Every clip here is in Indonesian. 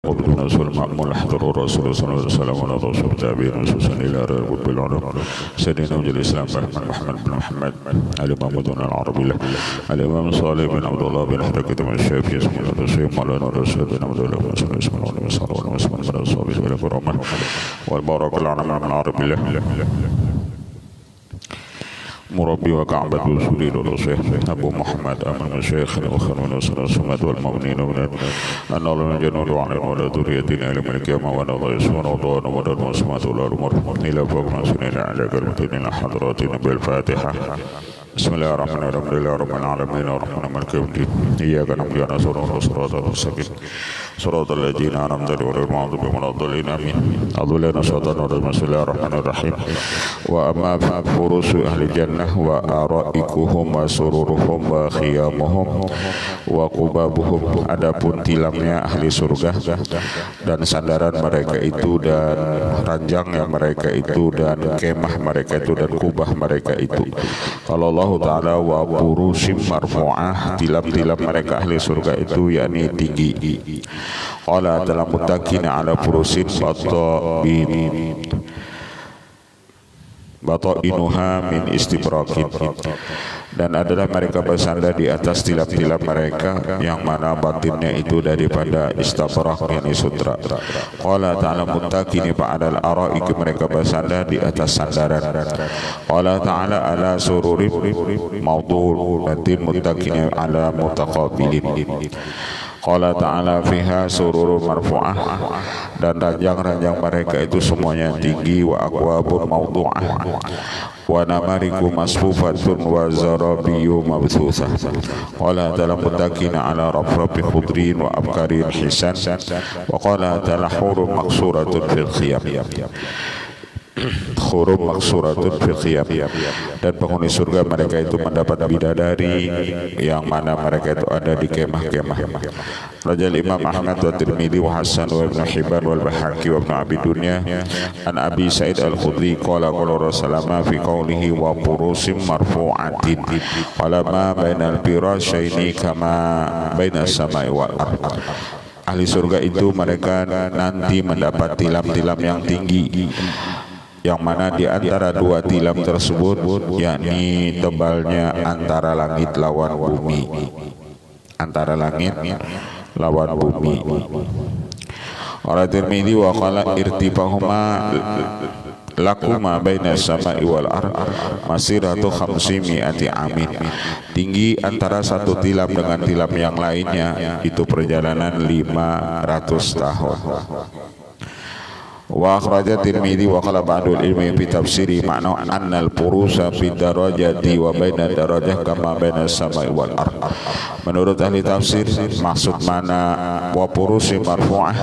وبدون رسول مأمول حضر الرسول صلى الله عليه وسلم على رسول تابعين وسوسن إلى رب العالمين سيدنا وجل الإسلام محمد بن محمد الإمام دون العربي له الإمام صالح بن عبد الله بن حركة من الشافعي اسمه الرسول مولانا الرسول بن عبد الله بن سلمة اسمه الله صلى الله عليه وسلم من الصحابة والكرامة والبارك العلم من العربي له مربي وكعبة وسوري الرسول أبو محمد أمن مشايخ الأخر من الصلاة والمؤمنين من أن الله من جنود وعن ولا ذريتنا لملك يوم ولا ضيس ولا ضوان ولا وسمات ولا الأمر إلى فوق مسنين على كلمتين حضراتنا بالفاتحة بسم الله الرحمن الرحيم الحمد لله رب العالمين الرحمن مالك يوم الدين إياك نعبد ونستعين صراط المستقيم صراط الذين أنعمت عليهم غير المغضوب عليهم ولا الضالين آمين أعوذ بالله من الشيطان الرجيم بسم الله الرحمن الرحيم وأما فروس أهل الجنة وأرائكهم وسرورهم وخيامهم وقبابهم adapun tilamnya ahli surga dan sandaran mereka itu dan ranjangnya mereka itu dan kemah mereka itu dan kubah mereka itu. Kalau Allah Ta'ala wa burusim marfu'ah, tilam-tilam mereka ahli surga itu yakni tinggi. Qala dalam muttaqina ala burusin batainuha min istibrakin, dan adalah mereka bersandar di atas tilam-tilam mereka yang mana batinnya itu daripada istabrak yakni sutra. Qala ta'ala muttaqini ba'dal araik, mereka bersandar di atas sandaran. Qala ta'ala ala sururin mawdur, nanti muttaqini ala mutaqabilin. Qala ta'ala fiha sururun marfu'ah, dan ranjang-ranjang mereka itu semuanya tinggi, wa akwabun mawdu'ah wa namariku masfufatun wa zarabiyu mabthusah. Qala ta'ala muttaqina ala rafrafi khudrin wa abkarin hisan, wa qala ta'ala hurun maksuratun fil khiyam, khurum maksuratun fil khiyam, dan penghuni surga mereka itu mendapat bidadari yang mana mereka itu ada di kemah-kemah. Rajal Imam Ahmad wa Tirmidzi wa Hasan wa Ibn Hibban wal Bahaqi wa Ibn Abi Dunya an Abi Sa'id al-Khudri qala qala Rasulullah fi qawlihi wa purusim marfu'atin qala ma bainal firasyaini kama bainas samai wal ardh. Ahli surga itu mereka nanti mendapat tilam-tilam yang tinggi, yang mana di antara dua tilam tersebut yakni tebalnya antara langit lawan bumi, antara langit lawan bumi. Qala Tirmidzi wa qala irtifahuma lakuma baina samai wal ard masiratu 500 amin, tinggi antara satu tilam dengan tilam yang lainnya itu perjalanan 500 tahun. Wa akhraja Tirmidzi wa qala ba'dul ilmi fi tafsiri ma'na annal purusa fi darajati wa baina darajah kama baina samai wal ard. Menurut ahli tafsir maksud mana wa purusi marfu'ah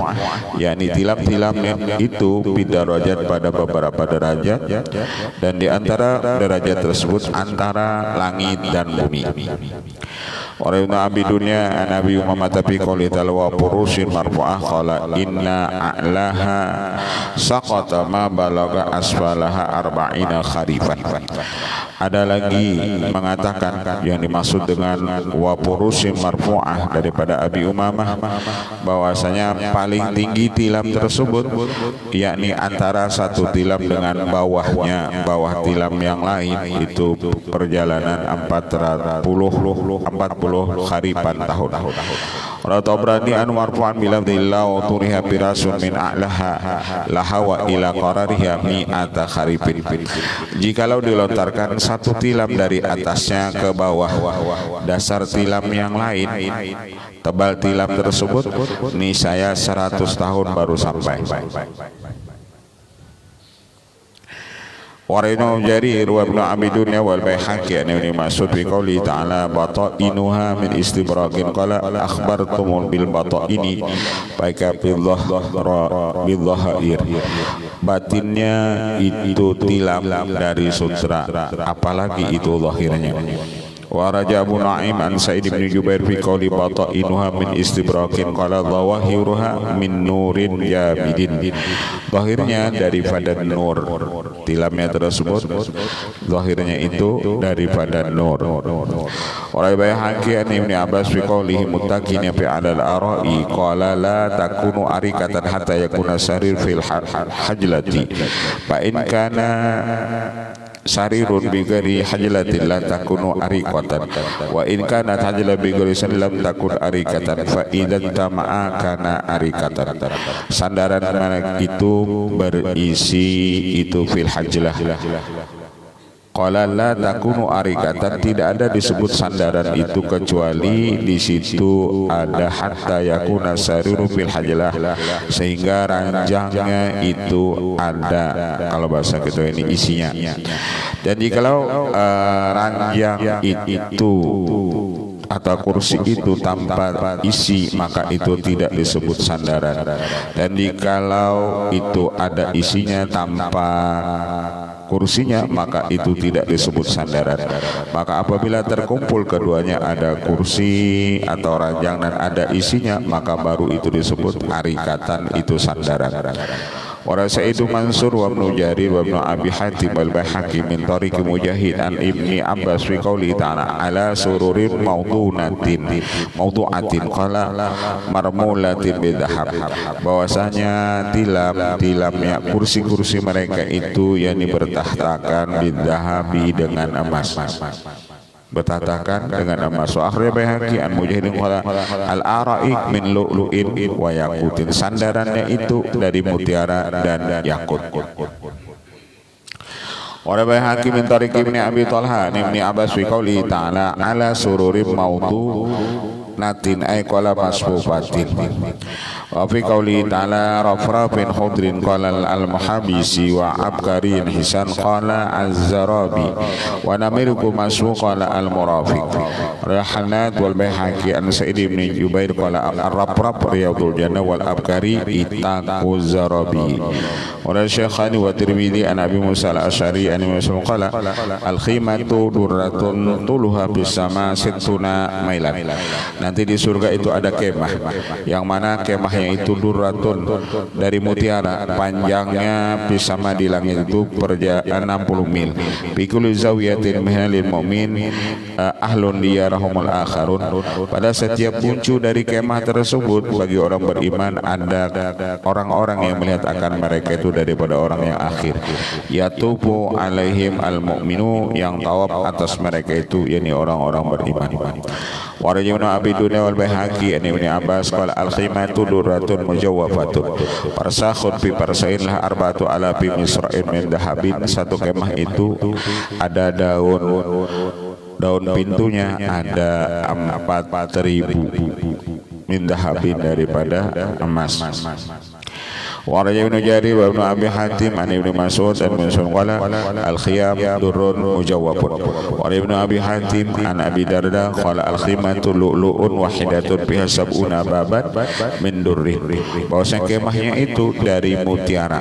yakni tilam-tilam itu fi darajat pada beberapa derajat, dan di antara derajat tersebut antara langit dan bumi. Orang Ibn Abi Dunya an Abi Umamah fi qouli ta'ala wa purusin marfu'ah qala inna a'laha saqata ma balaga asfalaha arba'ina kharifan. Ada lagi mengatakan yang dimaksud dengan wa purusin marfu'ah daripada Abi Umamah bahwasanya paling tinggi tilam tersebut yakni antara satu tilam dengan bawahnya, bawah tilam yang lain itu perjalanan 40 kharipan tahun. Tabrani an marfu'an bila dillahu turiha birasun min a'laha lahawa ila qarariha mi'ata kharifin. Jikalau dilontarkan satu tilam dari atasnya ke bawah dasar tilam yang lain, tebal tilam tersebut niscaya 100 tahun baru sampai. Warinu Jarir wa Ibn Abi Dunya wal Baihaqi an Ibn Mas'ud bi qouli ta'ala batainuha min istibrakin qala akhbartumul bil bataini baika bidhahair, batinnya itu tilam dari sutra, apalagi itu zahirnya. Wa raja Abu Nu'aim an Sa'id bin Jubair fi qawli bata'inuha min istibraqin qala dhawahiruha min nurin yamidin. Zahirnya daripada nur, tilamnya tersebut zahirnya itu daripada nur. Wa Baihaqi an Ibnu Abbas fi qawlihi muttaqina fi 'alal ara'i qala la takunu arikatan hatta yakuna sarir fil hajlati fa in kana sarirun bigari hajlatin la takunu arikatan wa in kana hajla bigari lam takun arikatan fa idan tama'a kana arikatan. Sandaran mana itu berisi itu fil hajlah. Qala la takunu arikatan, tidak ada disebut sandaran itu kecuali di situ ada hatta yakuna sariru fil hajlah, sehingga ranjangnya itu ada, kalau bahasa kita ini isinya. Dan jikalau ranjang itu atau kursi itu tanpa isi, maka itu tidak disebut sandaran. Dan jikalau itu ada isinya tanpa kursinya, maka itu tidak disebut sandaran. Maka apabila terkumpul keduanya, ada kursi atau ranjang dan ada isinya, maka baru itu disebut arikatan, itu sandaran. Wa Sa'id Mansur wa Ibnu Jarir wa Ibnu Abi Hatim al-Baihaqi min tariqi Mujahid an Ibni Abbas fi qouli ta'ala ala sururin mawdu'atin qala marmulatin bidhahab, bahwasanya tilamnya kursi-kursi mereka itu yakni bertahtakan bidhahabi dengan emas, bertahtakan dengan emas. Wa akhirnya Baihaqi an Mujahidin qala al-ara'i min lu'lu'in wa yaqutin, sandarannya itu dari mutiara dan yakut. Wa Baihaqi min tariq Ibni Abi Talha Ibni Abbas fi qouli ta'ala ala sururin mawdu'atin ay qala masfufatin. Wa fi qouli ta'ala rafrafin khudrin qala al-muhabisi wa abkarin hisan qala az-zarabi wa namirukum masfu qala al-murafiq. Rahanat wal Baihaqi an Sa'id ibn Jubair qala ar-rafraf riyadul jannah wal abkari itaqu zarabi. Wa Syekhani wa Tirmidzi an Abi Musa al-Asy'ari an Muslim qala al-khimatu durratun tuluha bis sama sittuna mailan. Nanti di surga itu ada kemah, yang mana kemah itu durratun dari mutiara, panjangnya bersama di langit itu perjalanan 60 mil. Bikul zawiyatin mihnalil mu'min ahlun diyarahumul akharun. Pada setiap puncu dari kemah tersebut bagi orang beriman ada orang-orang yang melihat akan mereka itu daripada orang yang akhir. Yatubu alaihim al-mu'minu, yang tawaf atas mereka itu yakni orang-orang beriman. Wa rajulun Abi Dunya wal Baihaqi an Ibni Abbas qala al-khimatu durratun mujawwafatun farsakhun fi farsain lah arba'atu alafi misra'in min dahabin. Satu kemah itu ada daun pintunya ada 4.000 min dahabin daripada emas. Wa raja Ibnu Jarir wa Ibnu Abi Hatim an Ibnu Mas'ud an Muslim qala al-khiyam durrun mujawwabun. Wa Ibnu Abi Hatim an Abi Darda qala al-khimatu lu'lu'un wahidatun biha sab'una baban min durri. Bahwasanya kemahnya itu dari mutiara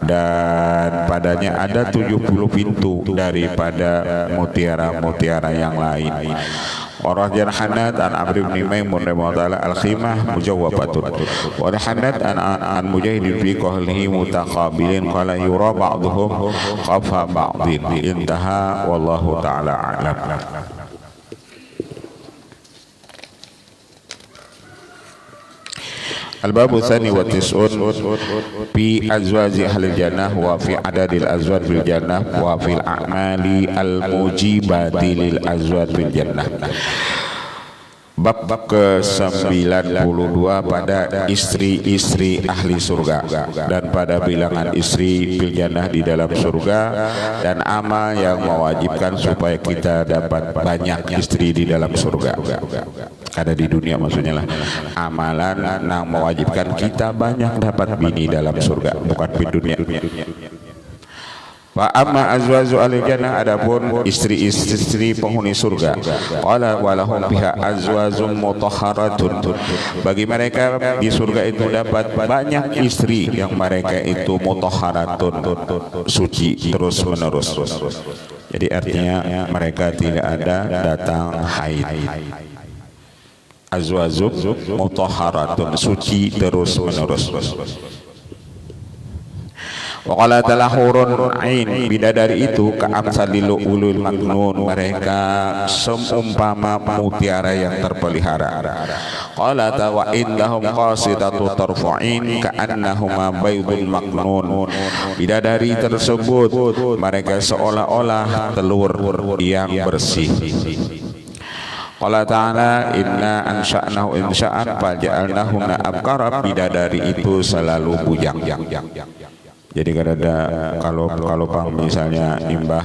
dan padanya ada 70 pintu daripada mutiara-mutiara yang lain. Warajan Hanad an Amr bin Maimun rahimahullah al-khimah mujawwabatun. Wa Hanad an Mujahid fi qawlihi mutaqabilin qala yura ba'dhum qafa ba'din. Intaha wallahu ta'ala a'lam. Al-babu tsani wa tis'un fi azwaji ahlil jannah wa fi adadil azwaj fil jannah wa fil a'mali al-mujibati lil azwaj fil jannah. Bab ke-92 pada istri-istri ahli surga dan pada bilangan istri fil jannah di dalam surga, dan amal yang mewajibkan supaya kita dapat banyak istri di dalam surga. Ada di dunia maksudnya lah, amalan yang mewajibkan kita banyak dapat bini dalam surga, bukan di dunia. Wa amma azwaju ahli jannah, adapun istri-istri penghuni surga, qala walahum biha azwajum mutahharatun, bagi mereka di surga itu dapat banyak istri yang mereka itu mutahharatun, suci terus menerus. Jadi artinya mereka tidak ada datang haid. Azwajum mutahharatun, suci terus menerus. Waqala ta'ala hurun ain, bidadari itu ka'amsalil ulul maknun, mereka seumpama mutiara yang terpelihara. Qala ta'ala wa indahum qasidatu tarfu'in ka'annahuma baydul maknun, bidadari tersebut mereka seolah-olah telur yang bersih. Qala ta'ala inna ansha'nahu insha'an faja'alnahunna abkara, bidadari itu selalu bujang. Jadi kalau misalnya imbah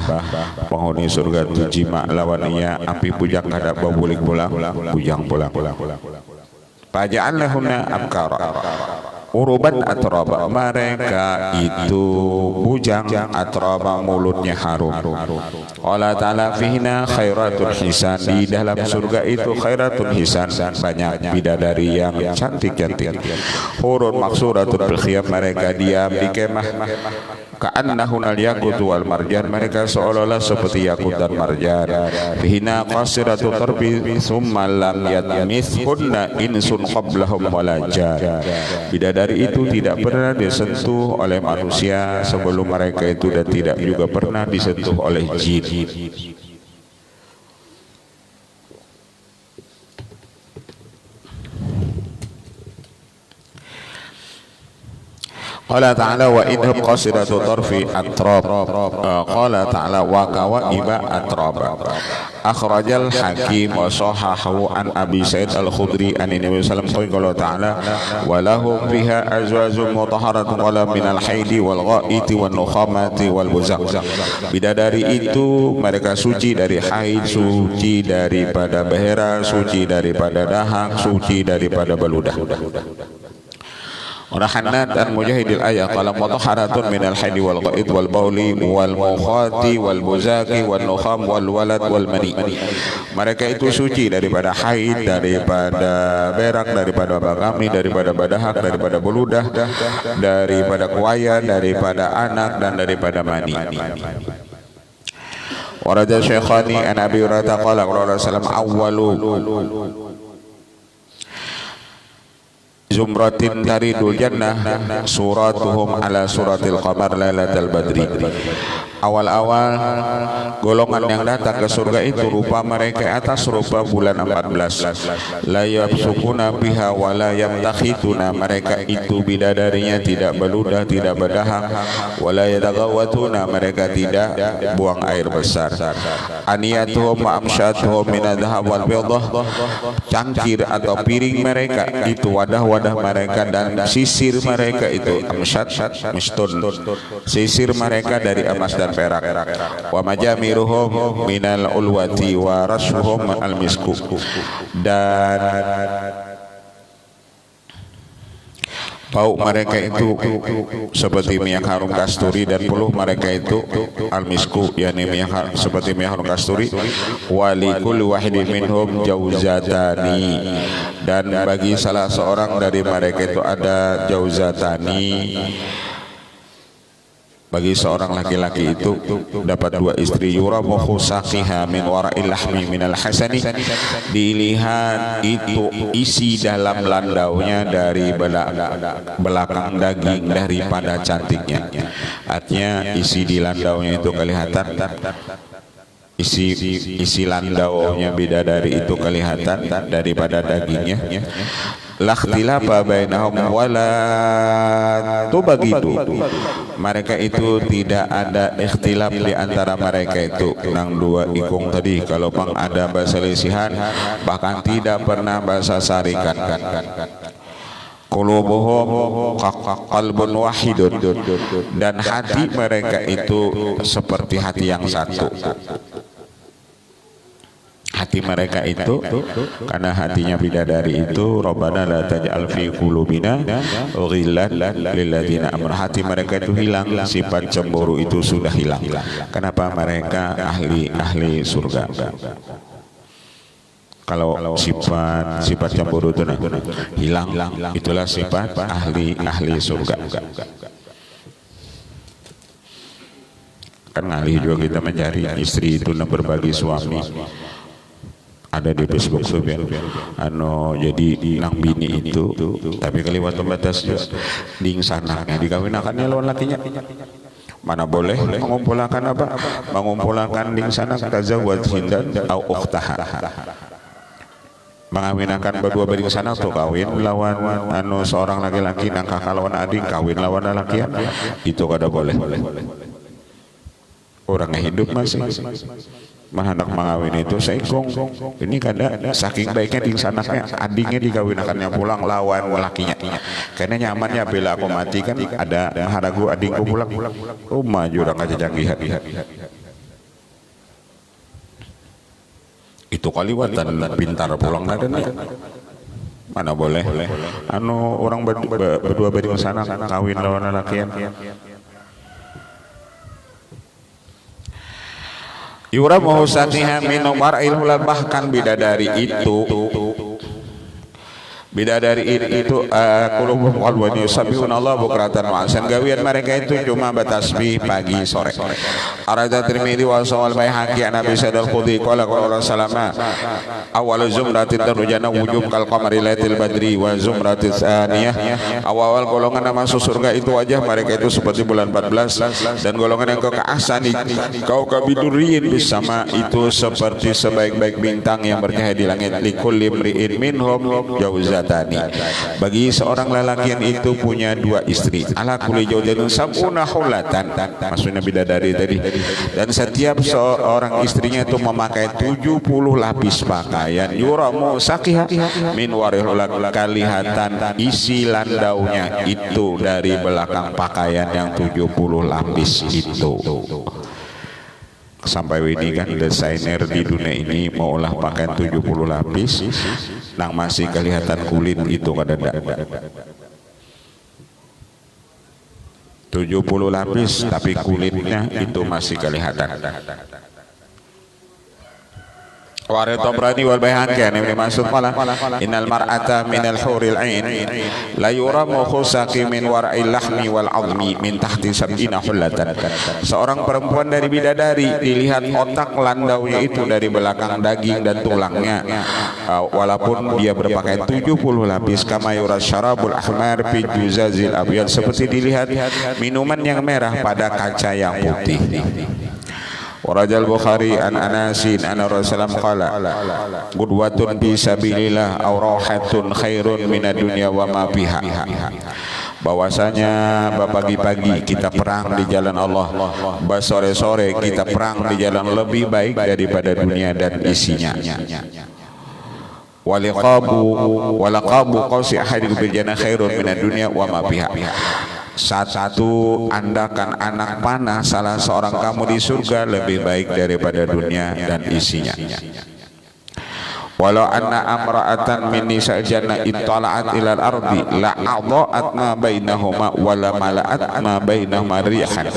penghuni surga itu jima lawannya api bujang kada babulik pulang bujang pulang. Faja'alnahunna abkara uruban atraba, mereka itu bujang atraba, mulutnya harum. Allah Ta'ala fihna khairatun hisan, di dalam surga itu khairatun hisan, banyak bidadari yang cantik-cantik. Hurun maksuratun bil khiyam, mereka diam di kemah. Ka'annahunal yakut wal marjan, mereka seolah-olah seperti yakut dan marjan. Fihna qasiratun tarbi summa lam yatmithunna insun qablahum wala jan, bidadari itu tidak pernah disentuh oleh manusia sebelum mereka itu, dan tidak juga pernah disentuh oleh jin. Qala ta'ala wa idhum qasidatu tarfi atrab. Qala ta'ala wa kawaiba atraba. Akhrajal hakim wa sahahu an Abi Sa'id al-Khudri an Nabi sallallahu alaihi wasallam ta'ala wa lahum fiha azwajun mutahharatun wala minal haidi wal ghaiti wan nukhamati wal buzaq, bidadari itu mereka suci dari haid, suci daripada behera, suci daripada dahak, suci daripada beludah. Rahanat an Mujahidil ayat qala mutahharatun minal haidi wal ghaid wal bauli wal mukhati wal buzaqi wal nukham wal walad wal mani, mereka itu suci daripada haid, daripada berak, daripada bagami, daripada badahak, daripada beludah, daripada kuaya, daripada anak, dan daripada mani. Warada Syekhani an Abi Hurairah qala qala sallam awwalu zumratin taridul jannah suratuhum ala suratil qamar lailatal badri, awal-awal golongan yang datang ke surga itu rupa mereka atas rupa bulan 14. La yabsukuna biha wa la yamtakhituna, mereka itu bidadarinya tidak beludah, tidak berdahak. Wa la yatagawatuna, mereka tidak buang air besar. Aniyatuhum wa amsyatuhum min adhab wal fiddah, cangkir atau piring mereka itu, wadah-wadah mereka dan sisir mereka itu amsyat mistun, sisir mereka dari emas dan perak. Wa majamiruhum minal ulwati wa rashuhum al misku, dan bau mereka itu seperti minyak harum kasturi, dan peluh mereka itu al-misku, yakni minyak seperti minyak harum kasturi. Walikul wahidin minhum jauzatani, dan bagi salah seorang dari mereka itu ada jauzatani, bagi seorang laki-laki itu dapat dua istri. Yuramuhu saqiha min wara'il lahmi minal hasani, dilihat itu isi dalam landaunya dari belakang daging daripada cantiknya. Artinya isi di landaunya itu kelihatan, isi landaunya bidadari itu kelihatan daripada dagingnya. Lakhtilafa bainahum wala tubagidu, mereka itu tidak ada ikhtilaf di antara mereka itu. Nang dua ikung tadi kalau pang ada bahasa lesihan, bahkan tidak pernah bahasa sarikan. Qulubuhum qalbun wahidun, dan hati mereka itu seperti hati yang satu. hati mereka itu, karena hatinya bidadari itu, Rabbana la taj'al fi qulubina ghillan lil ladzina amanu. Hati mereka itu hilang, sifat cemburu itu sudah hilang. Kenapa? Mereka ahli surga. Kalau sifat cemburu itu hilang, itulah sifat ahli surga. Kan ngalih juga kita mencari istri itu berbagi suami. Ada di Facebook tuh ya, jadi nang bini itu, tapi kaliwat batas ding sanaknya dikawinakannya lawan lakinya. Mana boleh mengumpulkan apa? Mengumpulkan ding sanak tazawwaj hindan au ukhtaha. Mengawinakan berdua bering sana tuh kawin lawan seorang laki-laki nang kakak lawan adik kawin lawan laki itu kada boleh. Orang hidup masih hendak mengawin itu seikong ini kada saking baiknya di sanaknya adiknya dikawinakannya pulang lawan lakinya karena nyamannya bila aku mati kan ada haragu adikku pulang rumah jurang aja canggih itu kaliwatan pintar pulang nadanya mana boleh orang berdua berdua sana kawin lawan lakian. Yura mahusatiha min war'il hula, bahkan bidadari itu qulubuhum qalbun yusabbihuna Allah bukratan wa asan. Gawian mereka itu cuma bertasbih pagi sore. Arada Tirmidzi wa Sawal Baihaqi an Abi Sa'id al-Khudri qala qala Rasulullah awal zumratin tarujana wujub kal qamari lailatul badri wa zumratis tsaniyah. Awal golongan masuk surga itu wajah mereka itu seperti bulan 14, dan golongan yang keasani kau kabiduriin bersama itu seperti sebaik-baik bintang yang bercahaya di langit. Likulli imri'in minhum jawzat. Bagi seorang lelaki yang itu punya dua istri, ala kulli zawjatin sab'una hulatan, maksudnya bidadari tadi, dan setiap seorang istrinya itu memakai 70 lapis pakaian. Yuramu sakiha min waril kalihatan, isi landaunya itu dari belakang pakaian yang 70 lapis itu. Sampai ini kan desainer di dunia ini mau olah pakaian 70 lapis nang masih kelihatan kulit itu kada ada 70 lapis tapi kulitnya itu masih kelihatan. Wa Tabrani wal Baihaqi an Ibnu Mas'ud qala innal mar'ata minal huril ain la yuramu khusaqi min wara'il lahmi wal 'azmi min tahti sab'ina hullatan. Seorang perempuan dari bidadari dilihat otak landaunya itu dari belakang daging dan tulangnya, walaupun dia berpakaian 70 lapis. Kama yura syarabul ahmar fi juzazil abyad, seperti dilihat minuman yang merah pada kaca yang putih. Warajal Bukhari an Anasin anna Rasulullah qala qudwatun fi sabilillah aw rahatun khairun minad dunya wa ma fiha. Bahwasanya pagi-pagi kita perang di jalan Allah, sore-sore kita perang di jalan lebih baik daripada dunia dan isinya. Walaqabu qausi ahadikum bil jannah khairun minad dunya wa ma fiha. Satu andakan anak panah salah seorang kamu di surga lebih baik daripada dunia dan isinya. Walau anna amra'atan min nisa'il jannah ittala'at ilal ardi la'adha'at ma bainahuma wa la mala'at ma bainahuma rihan.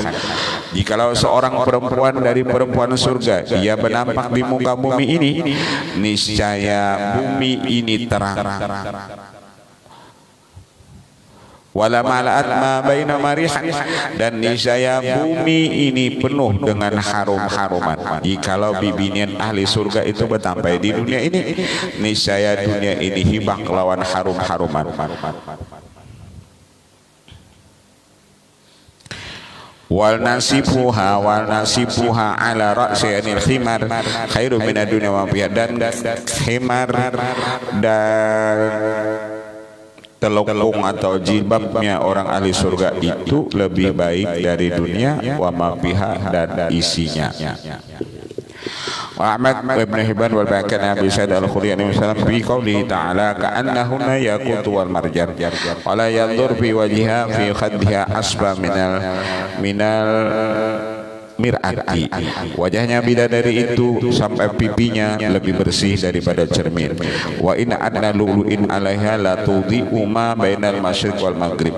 Jikalau seorang perempuan dari perempuan surga ia bernampak di muka bumi ini, niscaya bumi ini terang. Wala mala'at ma baina marihan, dan niscaya bumi ini penuh dengan harum-haruman. Jikalau bibinian ahli surga itu bertampai di dunia ini, niscaya dunia ini hibah lawan harum-haruman. Wal nasifuha ala ra'si anil khimar khairu minad dunya wa fiha, dan khimar dan telokong atau jilbabnya orang ahli surga itu lebih baik dari dunia wa ma fiha dan isinya. Wa Ahmad Ibn Hibban wal Baihaqi Abi Sa'id al-Khudri an Rasulullah fi qoulihi ta'ala ka'annahunna yaqutu wal marjan wa la yanzur fi wajhiha fi khaddiha asba minal mir'ati, wajahnya bidadari itu sampai pipinya lebih bersih daripada cermin. Wa in adna lu'lu'in 'alaiha la tudhi'u ma bainal masyriq wal maghrib.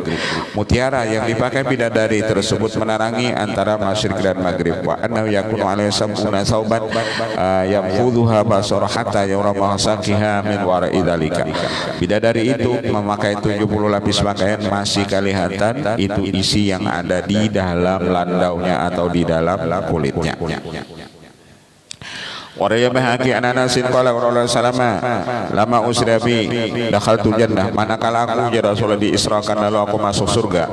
Mutiara yang dipakai bidadari tersebut menerangi antara masyriq dan maghrib. Wa annahu yakunu 'alaihi sab'una thawban yamfudhuha basara hatta yura masakiha min wara'i dzalika. Bidadari itu memakai 70 lapis pakaian, masih kelihatan itu isi yang ada di dalam landaunya atau di dalam kulitnya. Waraya bahaki ananasin qala Rasulullah salama lama usra bi dakhaltu jannah, manakala aku ya Rasulullah diisrakan lalu aku masuk surga.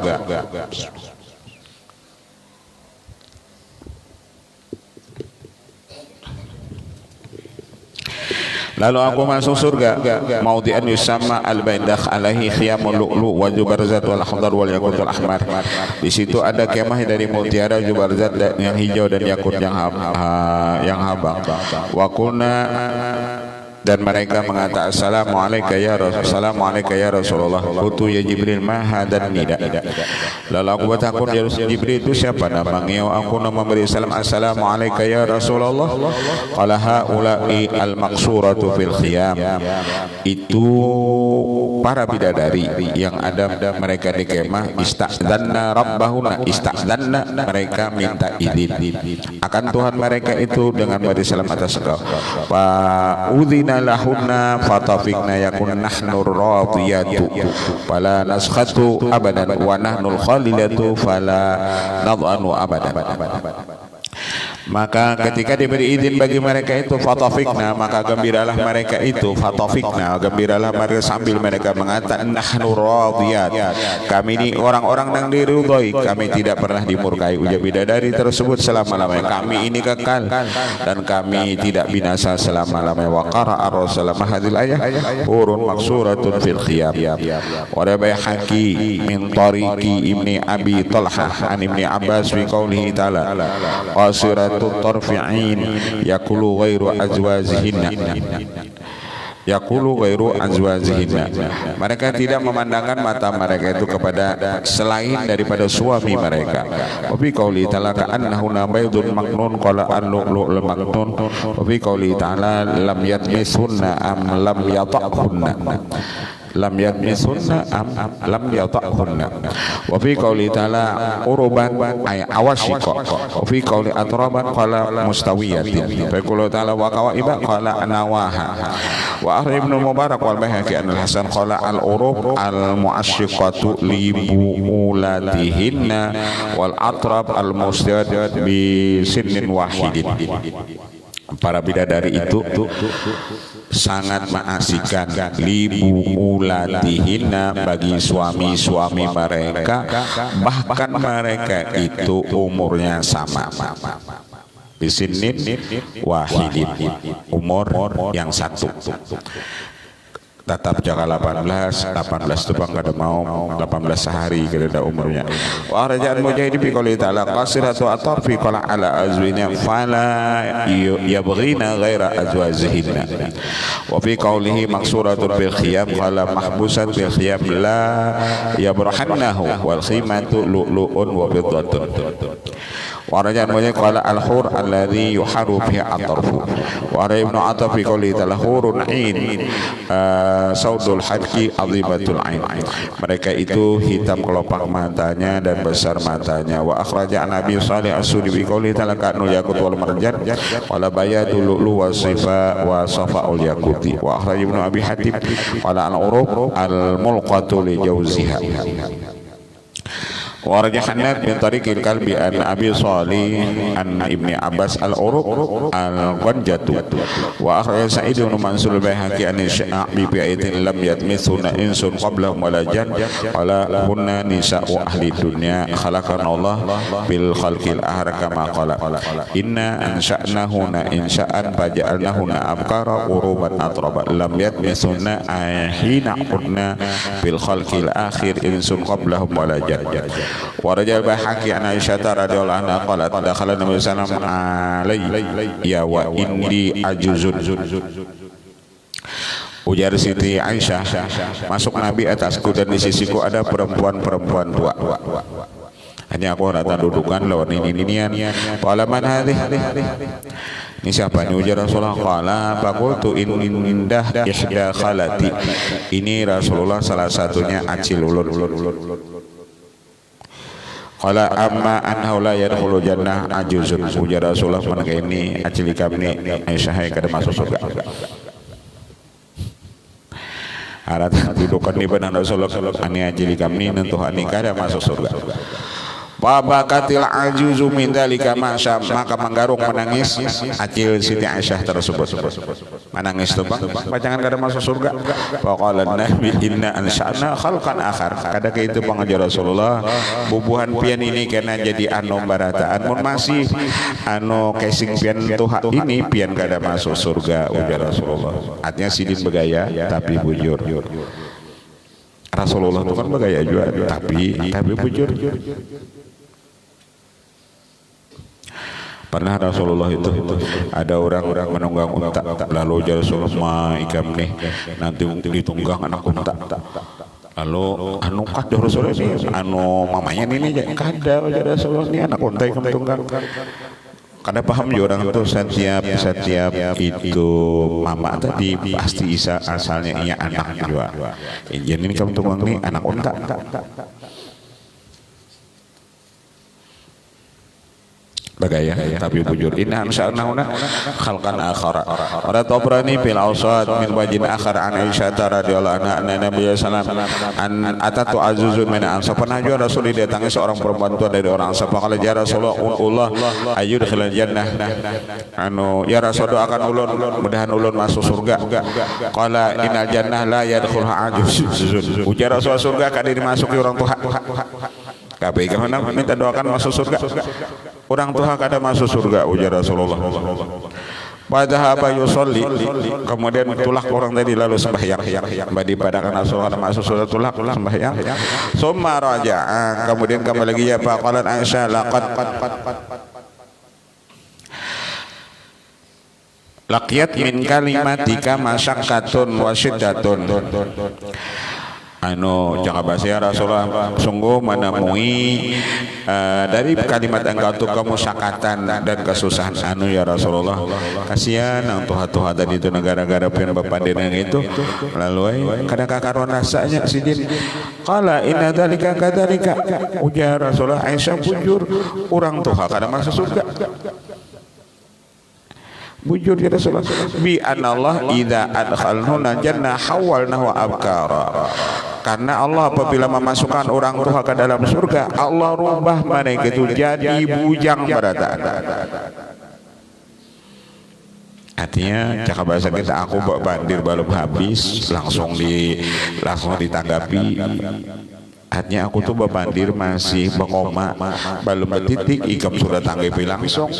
Lalu aku masuk surga, maudhi'an yusamma al-baindakh alaihi khiyamul lu'lu wa jubarzat wal akhdar wal yakut wal ahmar. Di situ ada kemah dari mutiara, jubarzat yang hijau dan yakut yang habang. Wa kunna, dan mereka mengatakan assalamualaikum ya Rasulullah. Qultu ya Jibril ma hadan nida. Lalu aku bertakun, ya Jibril itu siapa namanya? Aku memberi salam assalamualaikum ya Rasulullah. Qala haula'i al-maqsuratu fil khiyam. Itu para bidadari yang ada mereka di kemah. Ista'dzanna rabbahuna, ista'dzanna, mereka minta izin akan Tuhan mereka itu dengan beri salam atas engkau. Fa udzina lahunna fatafikna yakun nahnu radiyatu fala naskhatu abadan wa nahnu khalilatu fala nadhanu abadan. Maka ketika diberi izin bagi mereka itu fatafikna, maka gembiralah mereka itu, fatafikna, gembiralah mereka sambil mereka mengatakan nahnu radiyat, kami ini orang-orang yang diridhoi, kami tidak pernah dimurkai. Ujar bidadari tersebut selama-lamanya, kami ini kekal dan kami tidak binasa selama-lamanya. Wa qara'a Rasulullah hadhil ayah hurun maksuratun fil khiyam. Wa rabayhaki min tariqi ibni Abi Talhah an ibni Abbas fi qoulihi ta'ala qasirat tarfi'in yakulu ghairu azwajihinna, yakulu ghairu azwajihinna, mereka tidak memandangkan mata mereka itu kepada selain daripada suami mereka. Wa fi qouli ta'ala ka'annahu nabaydun maknun qala al-lu'lu'ul maknun. Wa fi qouli ta'ala lam yatmisunna am lam yata'hunna, lam yatmisunna am lam yata'hunna. Wa fi qouli ta'ala uruban ay awashiqa. Wa fi qouli atraban qala mustawiyatin. Fa qouli ta'ala wa qawaiba qala anawaha. Wa ahli Ibnu Mubarak wal Baihaqi an al-Hasan qala al-urub al-mu'ashiqatu li buulatihinna wal atrab al-mustawiyat bi sinnin wahidin. Para bidadari itu sangat mengasihkan libu ulatihinna bagi suami-suami mereka, bahkan mereka itu umurnya sama, bisinin wahidin, umur yang satu. Tetap jaga 18 itu bang kada mau 18 sehari kada umurnya. Wa raja'an mujahid bi qouli ta'ala qasiratu atarfi qala ala azwina fala yabghina ghaira azwajihinna. Wa fi qoulihi maksuratun bil khiyam qala mahbusan bil khiyam la yabrahannahu wal khimatu lu'lu'un wa biddatun. Warajat mujahid qala al-hur alladhi yuharu biha atarfu. Wa Ibnu Atha fi qouli ta'ala hurun 'ain saudul hadqi azimatul ain, mereka itu hitam kelopak matanya dan besar matanya. Wa akhraja an Nabi Shalih as-Sudi bi qouli ta'ala ka'nul yakut wal marjan wala bayadul lu'lu wa sifa wa safaul yakuti. Wa akhraja Ibnu Abi Hatim wala al-urub al-mulqatu li jawziha. Warajah Hanad bin Tariqil Kalbi an Abi Shalih an Ibni Abbas al-urub al-qanjatu. Wa akhraja Sa'id bin Mansur al-Baihaqi an Sya'bi bi ayatin lam yatmithuna insun qablahum wala jan wala hunna nisa'u ahli dunya khalaqana Allah bil khalqil ahra kama qala inna ansha'nahuna insha'an faja'alnahuna abkara uruban atraba lam yatmithuna hina qulna bil khalqil akhir insun qablahum wala jan. Warajal Baihaqi an Aisyah radhiyallahu anha qalat dakhala Nabi sallallahu alaihi wasallam ya wa indi ajuzun. Ujar Siti Aisyah, masuk Nabi atasku dan di sisiku ada perempuan-perempuan tua. Hanya aku rata dudukan lawan ini-inian. Qala man hadhihi? Ini siapa? Ini ujar Rasulullah. Qala faqultu indah ihda khalati. Ini Rasulullah salah satunya acil ulun. Qala amma annahu la yadkhulu jannah ajuzun. Ujar Rasulullah mana ini acil kami Aisyah kada masuk surga. Arat dudukan di benar Rasulullah ani acil kami nentuh ani kada masuk surga. Babakatil ajuzu min dzalika maka manggarung menangis acil Siti Aisyah tersebut. Menangis tuh Bang, pacangan kada masuk surga. Faqala Nabi inna ansha'na khalqan akhar. Kada ke itu pangajar Rasulullah, bubuhan pian ini kena jadi anu barataan mun masih anu casing pian tuha ini pian kada masuk surga ujar Rasulullah. Artinya sidin begaya tapi bujur. Rasulullah itu kan begaya juga tapi bujur. Pernah Rasulullah itu ada orang-orang menunggang unta, lalu ujar Rasulullah ikam nih nanti ditunggang anak unta. Lalu anu kada Rasulullah ini anu mamanya ini kada ujar Rasulullah ini anak unta ikam tunggang. Kada paham juga orang itu setiap itu mama tadi pasti isa asalnya iya anak juga. Jadi ini kamu tunggang nih anak unta. Bagaya tapi bujur inna ansha'nahuna khalqan akhara. Wa Tabrani fil awsat min wajin akhar an Aisyah radhiyallahu anha anna Nabi sallallahu alaihi wasallam atatu azuzun min ansar. Pernah juga Rasul didatangi seorang perempuan tua dari orang Ansar. Faqala ya Rasulullah ayyudkhilal jannah. Ya Rasul doakan ulun mudahan ulun masuk surga. Qala innal jannah la yadkhuluha ajuzun. Ujar Rasul surga kada dimasuki orang tua. Kabeh gimana minta doakan masuk surga. Orang tua kada masuk surga ujar Rasulullah. Padahal yusolli kemudian tulak orang tadi lalu sembahyang. Badi padakan Rasulullah masuk surga tulak sembahyang. Summa raja'a kemudian kembali lagi ya faqalat Aisyah laqad laqiyat min kalimatika masyaqqatun wa syiddatun. Jaka bahasa Rasulullah sungguh menemui dari kalimat engkau itu kemusyakatan dan kesusahan ya Rasulullah. Kasihan ang tuha-tuha tadi itu negara-negara pian bapandiran itu lalu kada kakaruan rasanya sidin. Qala inna dzalika kadzalika ujar Rasulullah Aisyah bujur orang tuha kada masuk surga. Bujur ya Rasulullah bi anallah idza adkhalna jannah hawalnahu abkara. Karena Allah apabila memasukkan orang tua ke dalam surga, Allah rubah mereka itu jadi bujang berataan. Artinya cakap bahasa kita aku bawa bandir belum habis langsung ditanggapi. Artinya aku tuh bawa bandir masih berkoma belum bertitik ikam sudah tanggapi langsung.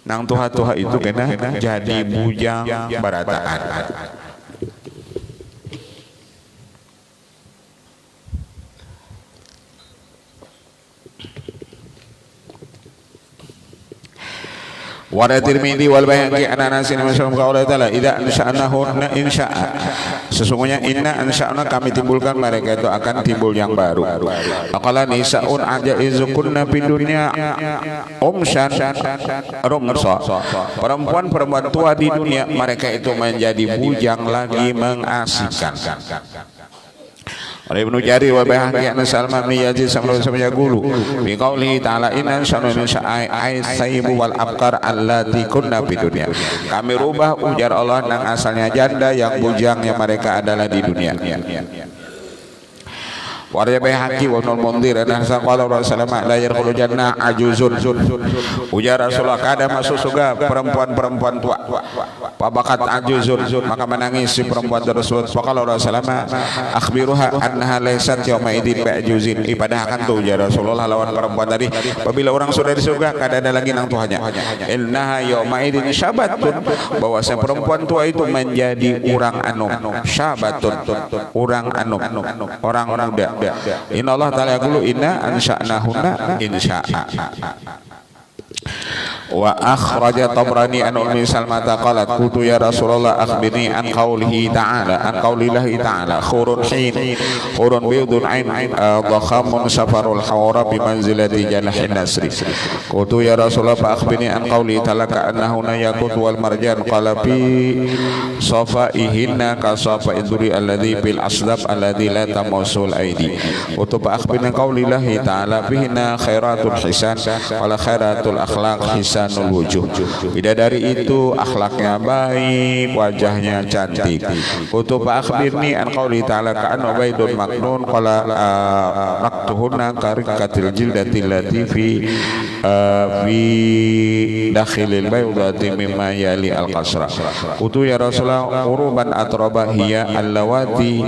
Nang tuha-tuha itu kena jadi bujang barataan. Wa Tirmidzi wal Baihaqi an Anas bin Malik qala ta'ala idza ansha'nahunna insya'a. Sesungguhnya inna ansha'na kami timbulkan mereka itu akan timbul yang baru. Aqala nisa'un ajaizukunna fid dunya umshan rumsa. Perempuan-perempuan tua di dunia mereka itu menjadi bujang lagi mengasihkan. Ibnu Jarir wa Baihaqi an Salman bin Yazid sama yaqulu bi qaulihi ta'ala inna sanuna ay sayyibu wal abqar allati kunna fid dunya. Kami rubah ujar Allah nang asalnya janda yang bujang yang mereka adalah di dunia. Warya Baihaqi wa Ibnu Mundhir dan qala Rasulullah la yadkhulu jannah ajuzun. Ujar Rasulullah kada masuk surga perempuan-perempuan tua. Pabakat ajuzun maka menangis si perempuan tersebut. Faqala Rasulullah akhbiruha annaha laysat yawma idin ba'juzin. Ibadah akan tuh ujar Rasulullah lawan perempuan tadi apabila orang sudah di surga kada ada lagi nang tuanya. Innaha yawma idin syabatun bahwa perempuan tua itu menjadi orang anu syabatun orang anu orang muda. Inna Allah ta'ala yaqulu inna ansha'nahunna insya'a. Wa akhraja Tabrani an Ummi Salmata qalat qultu ya Rasulullah akhbirni an qaulihi ta'ala an qaulillahi ta'ala khurun hin khurun bidun ain dakhamun safarul hawra bi manzilati janahin nasri. Qultu ya Rasulullah fa akhbirni an qauli ta'ala ka'annahu yakut wal marjan qala fi safaihinna ka safa'id duri alladhi bil asdab alladhi la tamassul aidi. Qultu fa akhbirni qaulillahi ta'ala fihinna khairatul hisan wala khairatul akhlaq hisanul wujuh. Bidadari itu akhlaknya baik, wajahnya cantik. Qultu fa akhbirni an qauli ta'ala ka'an ubaidun maknun qala raqtuhunna karikatil jildati allati fi dakhilil baydati mimma yali al-qasra. Qultu ya Rasulullah uruban atraba hiya allawati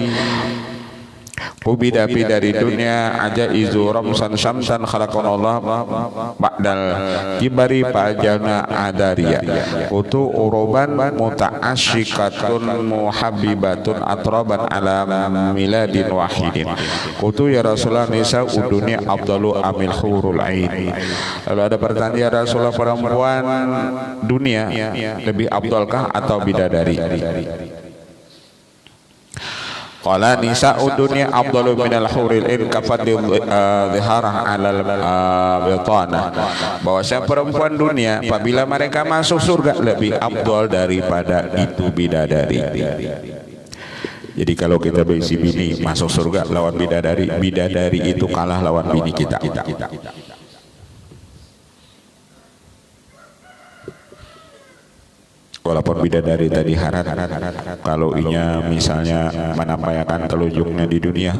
Ubida dari dunia aja izu ramsan syamsan khalaqanallah ba'dal kibari pajana adaria. Utu uruban muta'asyikatun muhabbibatun atraban ala miladin wahidin. Utu ya Rasulullah nisa udunia afdalu amil hurul ain. Lalu ada pertanyaan ya Rasulullah perempuan dunia lebih afdalkah atau bidadari? Qala nisa'ud dunya afdalu minal huril ain kafadli dhiharah 'alal bitana. Bahwasanya perempuan dunia apabila mereka masuk surga lebih afdal daripada itu bidadari. Jadi kalau kita berisi bini masuk surga lawan bidadari, bidadari itu kalah lawan bini kita. Walaupun bidadari tadi harat, kalau inya misalnya menampakkan telunjuknya di dunia,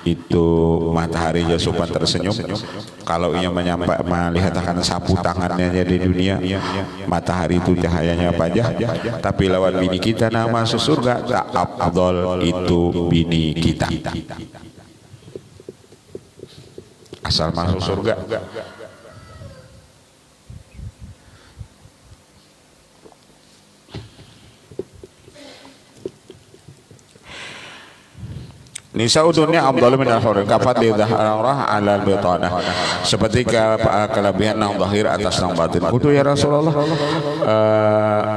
itu matahari jasupan tersenyum. Kalau inya melihat akan sapu tangannya di dunia, matahari itu cahayanya pajah. Tapi lawan bini kita nama masuk surga, tak afdal itu bini kita. Asal masuk surga. Nisa'ud dunya afdalu minal hurul kafadli dhahrah 'alal bitanah. Seperti kelebihan nang zahir atas nang batin. Kudu ya Rasulullah.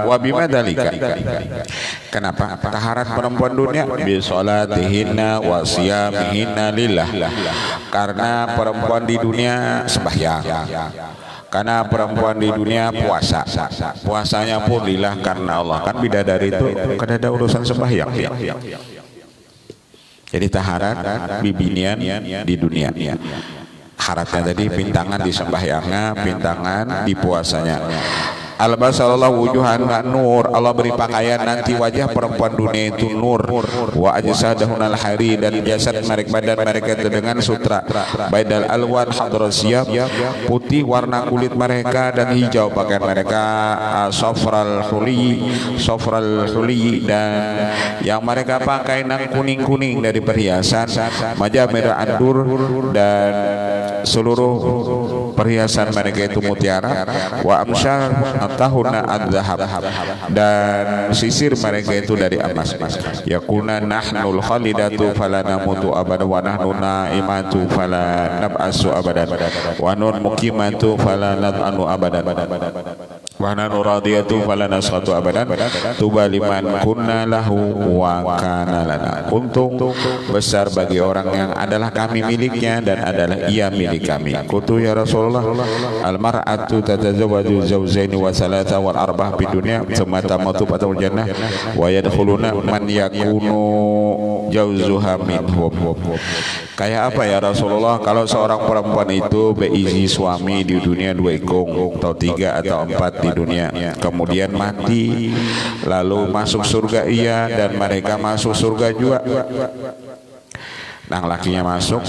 Wa bima dalika. Kenapa? Taharat perempuan dunia bi salatihinna wa siyamihinna lillah. Karena perempuan di dunia sembahyang. Karena perempuan di dunia puasa. Puasanya pun lillah karena Allah. Kan bidadari itu kada ada urusan sembahyang. Jadi taharat bibinian di dunia. Haratnya tadi pintangan di sembahyangnya, pintangan di puasanya. Albasallahu wujuhan nur, Allah beri pakaian nanti wajah perempuan dunia itu nur. Wa ajsadahunal hari, dan jasad mereka, badan mereka itu dengan sutra. Baidal alwan hadrasiyab, putih warna kulit mereka dan hijau pakaian mereka. Safral huli, dan yang mereka pakai nang kuning-kuning dari perhiasan. Majamir andur, dan seluruh perhiasan mereka itu mutiara. Wa amsyar tahuna adzhab, dan sisir mereka itu dari emas. Yakuna nahnul khalidatu fala namutu abadan wa nahnu naimatu fala nab'asu abadan wa nun muqimatu fala nad'anu abadan wa nahnu radiyatu fala naskhatu abadan tuba liman kunna lahu wa kana lana. Untung besar bagi orang yang adalah kami miliknya dan adalah ia milik kami. Kutu ya Rasulullah, al mar'atu tatazawwaju zawjaini wa salata wal arba'ah di dunia thumma tamatu fatul jannah wa yadkhuluna man yakunu jawzuha minhum. Kayak apa ya Rasulullah kalau seorang perempuan itu berisi suami di dunia 2 ekong atau 3 atau 4 di dunia, kemudian mati lalu masuk surga ia dan mereka masuk surga juga. Nang lakinya masuk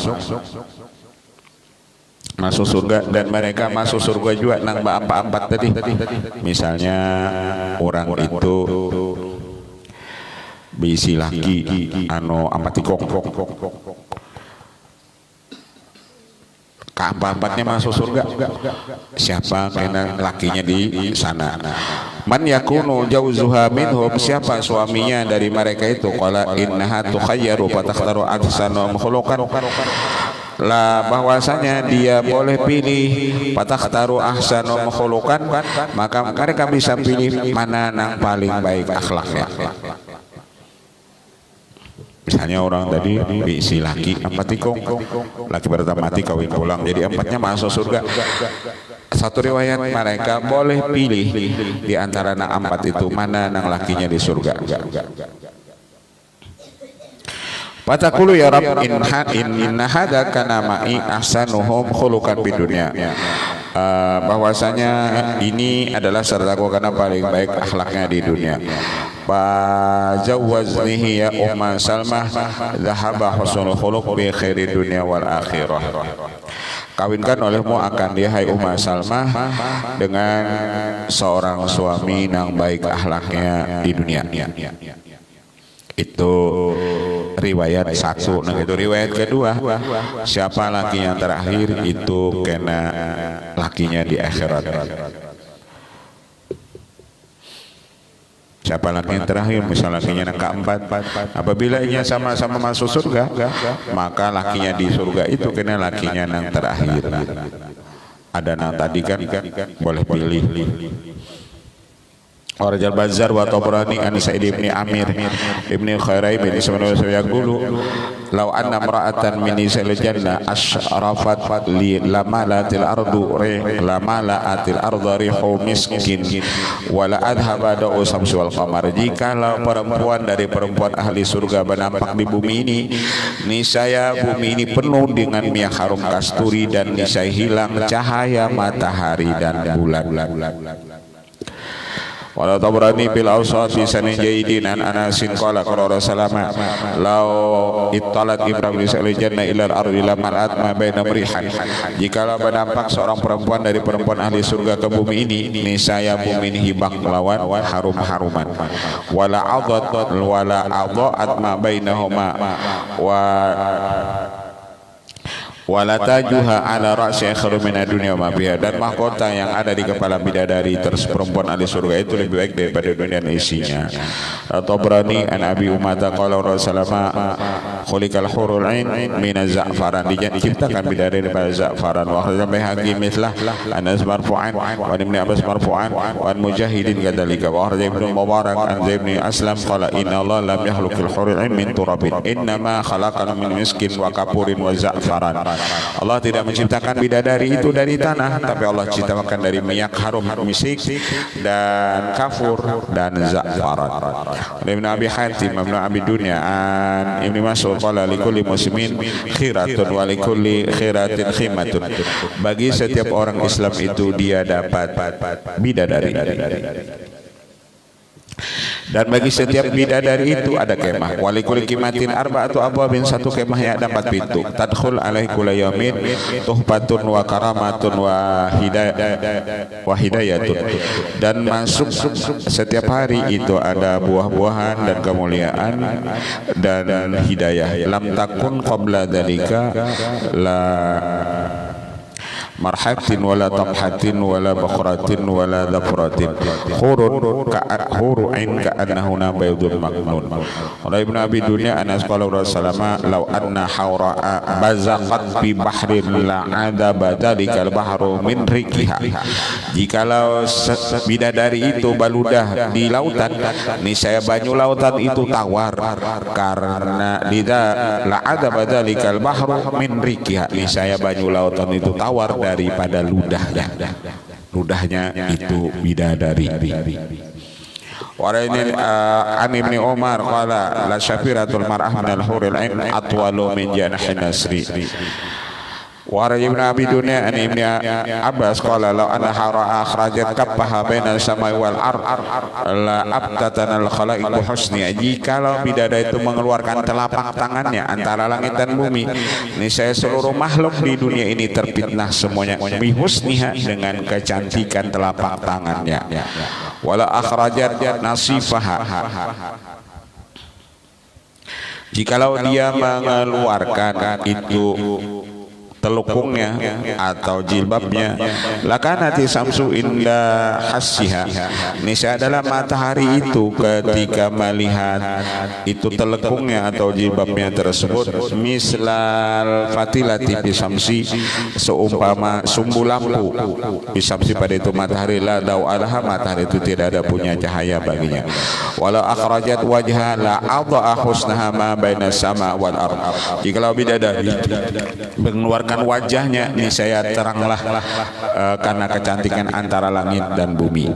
surga dan mereka masuk surga juga nang empat tadi. Misalnya orang itu bisi laki anu ampatikong, keempat-empatnya masuk surga. Siapa kena lakinya di sana? Man yakunu jauzuha minhum, siapa suaminya dari mereka itu? Qala innaha tukhayyaru fatakhtaru ahsana makhluqan. lah bahwasanya dia boleh pilih fatakhtaru ahsanu khuluqan, maka mereka bisa pilih mana yang paling baik akhlaknya. Misalnya orang tadi diisi laki 4 tikung, laki pertama mati kawin pulang, jadi 4-nya masuk surga. Satu riwayat mereka boleh pilih di antara 4 itu mana yang lakinya di surga. Fatakulu ya Rabb inna hadza kana ma'i ahsanuhum khuluqan fid dunya. Bahwasanya ini adalah sertaku karena paling baik akhlaknya di dunia. Fajawwaznihi ya Umma Salmah dhahaba husnul khuluq bi khairi dunya wal akhirah. Kawinkan olehmu akan dia hai Umma Salmah dengan seorang suami yang baik akhlaknya di dunia. Itu riwayat satu. Nah itu riwayat kedua, siapa laki yang terakhir itu kena lakinya di akhirat. Siapa laki yang terakhir, misalnya lakinya yang keempat, apabila ia sama-sama masuk surga, maka lakinya di surga itu kena lakinya yang terakhir. Ada yang tadi kan boleh pilih. Warajal Bazar wa Tabrani an Sa'id ibn Amir ibn Khuraib bin Ismail yaqulu law anna imra'atan min nisa'il jannah asyrafat li lamalatil ardu lamalaatil ardu rihu miskin wala adhaba da'u samsi wal qamar. Jikalau perempuan dari perempuan ahli surga bernampak di bumi ini, niscaya bumi ini penuh dengan minyak harum kasturi dan niscaya hilang cahaya matahari dan bulan. Wala Tabrani bil awsat bi sanin jaidin an Anasin qala qala Rasulullah law ittalat Ibrahim li jannah ila al-ardi lamalat ma baina mrihan. Jikalau bernampak seorang perempuan dari perempuan ahli surga ke bumi ini, niscaya bumi ini hibak melawan harum-haruman. Wala adaat ma bainahuma wala tajuha ala ra'si akhiru min dunya wa ma biha. Dan mahkota yang ada di kepala bidadari perempuan ahli surga itu lebih baik daripada dunia dan isinya. Tabrani an Abi Umayyah qala Rasulullah khuliqal hurul ain min az-za'faran, diciptakan bidadari daripada za'faran. Wa kharaja Baihaqi mithlah Anas marfu'an wa Ibnu Abbas marfu'an wa Mujahidin kadzalika wa kharaja Ibnu Mubarak an Zaid bin Aslam qala inna Allah lam yakhluqil hurul ain min turabin inna ma khalaqana min miskin wa kapurin wa za'faran. Allah tidak menciptakan bidadari itu dari tanah, tapi Allah ciptakan dari minyak harum misik dan kafur dan za'faran. Ibnu Abi Hatim, Ibnu Abi Dunya an Ibnu Mas'ud qala likulli muslimin khiratun wa likulli khiratin khimatun. Bagi setiap orang Islam itu dia dapat bidadari. Dan bagi setiap bidadari itu ada kemah. Walikul kimatin arba'atu abwabin, satu kemah yang ada 4 pintu. Tadkhul alaihi kulla yaumin tuhbatun wa karamatun wa hidayatun. Dan masuk setiap hari itu ada buah-buahan dan kemuliaan dan hidayah. Lam takun qabla dzalika la marhatin wala tamhatin wala bakhratin wala dhafratin huru'in ka'annahu nabaydun maknun. Oleh Ibnu Abi Dunya Anas qala Rasulullah law anna hawra'a bazaqat bi bahrin la'ada badalikal bahru min rikiha. Jikalau bidadari itu baludah di lautan, niscaya banyu lautan itu tawar karena la'ada badalikal bahru min rikiha. Niscaya banyu lautan itu tawar daripada ludahnya itu bidadari. Waraini an Ibnu Umar qala la syafiratul mar'ah min al-huril ain atwalu min janahin nasri. Wa Ibnu Abi Dunya an Ibnu Abbas qala law anna hara akhrajat kaffaha baina samai wal ard la abtatana al khalaiq bi husni. Jikalau bidadari itu mengeluarkan telapak tangannya antara langit dan bumi, niscaya seluruh makhluk di dunia ini terfitnah semuanya bi husniha, dengan kecantikan telapak tangannya. Wala akhrajat nasifaha, jikalau dia mengeluarkan itu telukungnya atau jilbabnya, lakanati samsu inda hassiha, niscaya adalah matahari itu ketika melihat itu telekungnya atau jilbabnya tersebut, mislal fatilati bisamsi, seumpama sumbu lampu bisamsi pada itu matahari, la dau alaha, matahari itu tidak ada punya cahaya baginya. Walau akhrajat wajha la adha husnaha ma baina sama wal ard, jikalau bidadari mengeluarkan wajahnya, niscaya teranglah karena kecantikan antara langit dan bumi.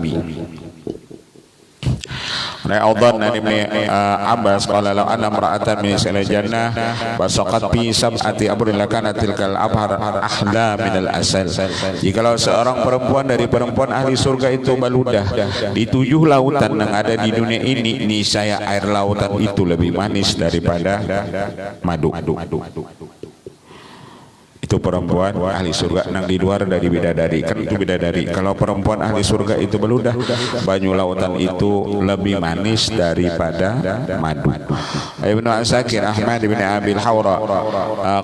Ra'udhan dari Abbas qala law anna imra'atan min ahli jannah basaqat fi sab'ati abrin lakana tilkal abhar ahla minal asal. Jikalau seorang perempuan dari perempuan ahli surga itu baludah di 7 lautan yang ada di dunia ini, niscaya air lautan itu lebih manis daripada madu. Itu perempuan ahli surga nang di luar dari bidadari, kan itu bidadari. Kalau perempuan ahli surga itu beludah, banyu lautan itu lebih manis daripada madu. Ibnu Asakir Ahmad bin Abil Hawra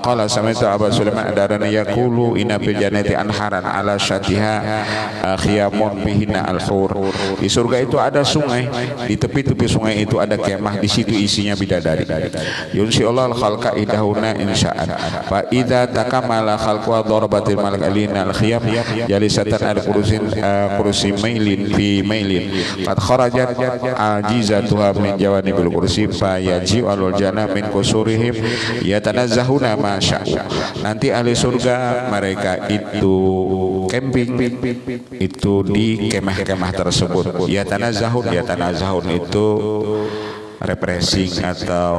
qala sami'tu Abu Sulaiman adarana yaqulu inna fil jannati anharan ala syatiha khiyamun bihinna al-hur. Di surga itu ada sungai, di tepi-tepi sungai itu ada kemah, di situ isinya bidadari. Yunsi Allah al-khalqa idahuna insya'an fa idza takama ala khalqu darabatil malak alina al-khiyam jalisatan al-kursi mailin fi mailin qad kharajat ajizatuha min jawanibil kursi fa yaji alul jannah min kusurihim yatanazzahuna ma sya'u. Nanti ahli surga mereka itu camping itu di kemah-kemah tersebut. Yatanazahun itu refreshing atau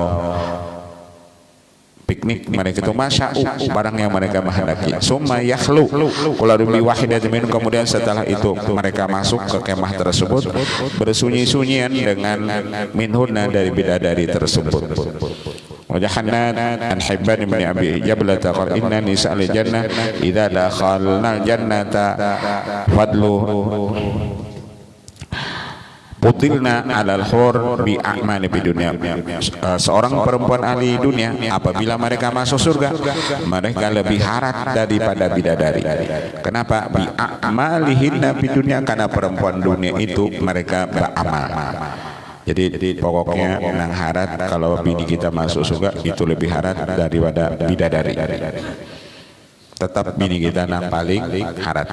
piknik, mereka itu masya'u barang yang mereka menghendaki. Summa yakhlu kuladumi wahidatin minhum, kemudian setelah itu mereka masuk ke kemah tersebut bersunyi-sunyian dengan minhunna dari bidadari tersebut. Wajahanna an Hibban bin Abi Jablah qala inna nisa'al jannah idza dakhalna jannata fadlu putilna alal hur bi a'mali bidunya. Seorang perempuan ahli dunia apabila mereka masuk surga, mereka lebih harat daripada bidadari. Kenapa? Bi a'malihinna bidunya, karena perempuan dunia itu mereka beramal. Jadi pokoknya nang harat, kalau bini kita masuk surga itu lebih harat daripada bidadari. Tetap bini kita nang paling harat.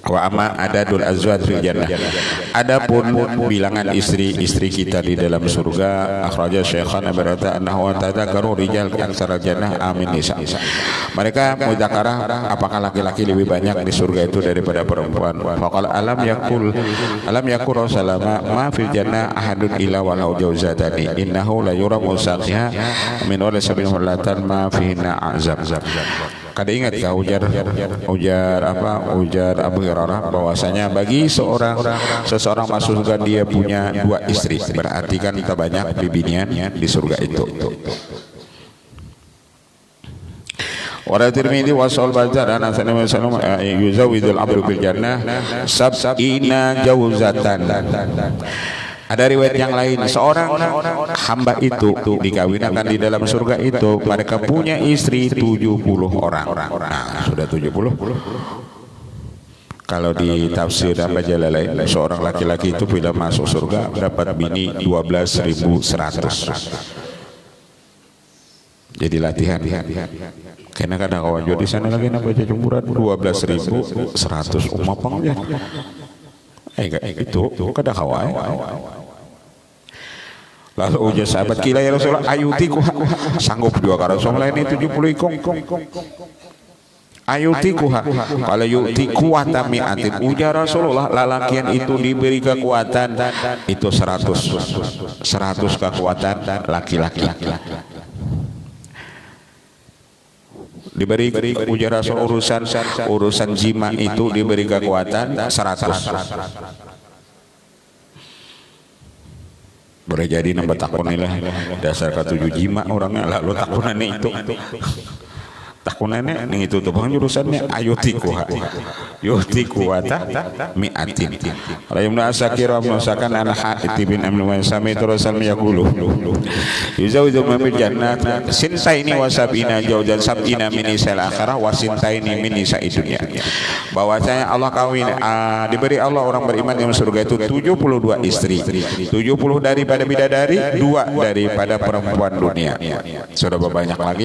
Wa amma adadul azwaj fil jannah, adapun bilangan istri-istri kita di dalam surga, akhraja Syaikhan berkata annahu tadzakaru rijal aktsara jannah amin nisa. Mereka mudzakarah apakah laki-laki lebih banyak di surga itu daripada perempuan. Faqala alam yakul salama ma fil jannah ahadun illa walau jawzatani innahu la yuramu saqiha min wala sabihu latan ma fihinna azab. Kada ingat kah ujar Abu Hurairah bahwasanya bagi seseorang masuk surga dia punya 2 istri, berarti kan kita banyak bibinian di surga itu. Wa Tirmidzi wa Sahih Bazar ana sallallahu alaihi wasallam yuzawidul abdu bil jannah sab'ina jawzatan. Ada riwayat yang lain, seorang hamba itu dikawinkan di dalam surga itu, mereka punya istri 70 orang. Nah, sudah 70. Kalau di tafsir Jalalain, seorang laki-laki itu bila masuk surga dapat bini 12.100. Jadi latihan. Karena kadang kawan di sana lagi nak baca jemburan 12.100 umapang ya. Itu kadang kawan. Lalu ujar sahabat kila ya Rasulullah, ayutiku sanggup juga karena Rasulullah ini 70 ikong. Ayutiku kalau yuti kuatan mi'atin, ujar Rasulullah lalakian itu diberi kekuatan itu 100 kekuatan laki-laki. Diberi ujar Rasul urusan jima itu diberi kekuatan 100. Boleh jadi nambah takun lah dasar ke 7 jima orangnya lalu takunan itu takunannya ning itu tuh bang jurusannya ayutikuha yuhtikuwata mi'atin. Rayyumna asakir wa menusakan anak itibin amnu wa sami turasan yaqulu yuzawiju mamil jannat sintaini wa sab'ina jawjan sab'ina min nisa'il akhirah wa sintaini min nisa'i dunya. Bahwasanya Allah kawin diberi Allah orang beriman yang surga itu 72 istri, 70 daripada bidadari, 2 daripada perempuan dunia. Sudah banyak lagi.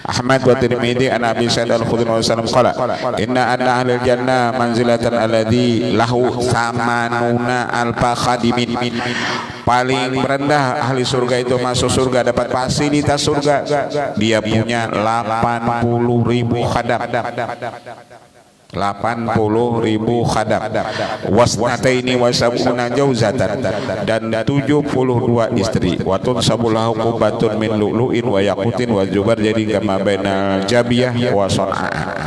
Ahmad wa Tirmidzi an Abi Sa'id al-Khudri radhiyallahu anhu qala inna anna ahlal jannah manzilatan alladhi lahu samanuna alfa khadimin. Paling rendah ahli surga itu masuk surga dapat fasilitas surga, dia punya 80.000 khadam. 80.000 khadam wasnataini wasabuna jauzatan dan 72 istri watun sabulahu qubatun min lu'lu'in wa yaqutin wa zubar jadi kama bainal jabiyah wa san'a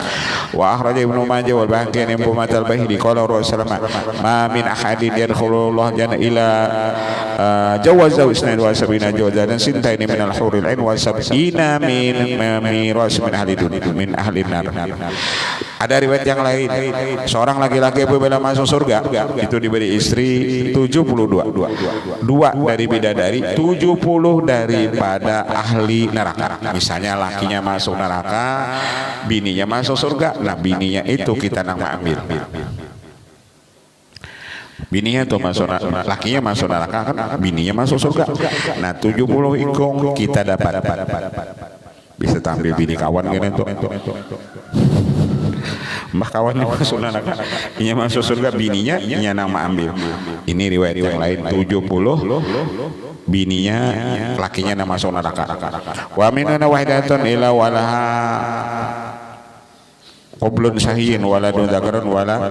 wa akhraja Ibnu Majah wal Baihaqi an Muhammad al-Bahili qala Rasulullah ma min ahadin yadkhulullah janna ila jawaza isnain wa sabina jawazan sintaini min al-huril ain wa sabina min miras min ahli dunya min ahli nar. Ada riwayat yang lain, seorang laki-laki apabila masuk surga itu diberi istri 72, 2 dari bidadari, 70 daripada ahli neraka. Misalnya lakinya masuk neraka, bininya masuk surga, nah bininya itu kita nang ambil. Bininya tuh masuk neraka, lakinya masuk neraka kan, bininya masuk surga. Nah 70 ikong kita dapat. Bisa tampil bini kawan gini tuh. Mbah kawannya masuk neraka, ini masuk surga, bininya nama ambil. Ini riwayat yang lain 70 bininya lakinya nama masuk neraka. Wa minna wahidatun ila walaha qoblun sahihin waladun dzakarun wala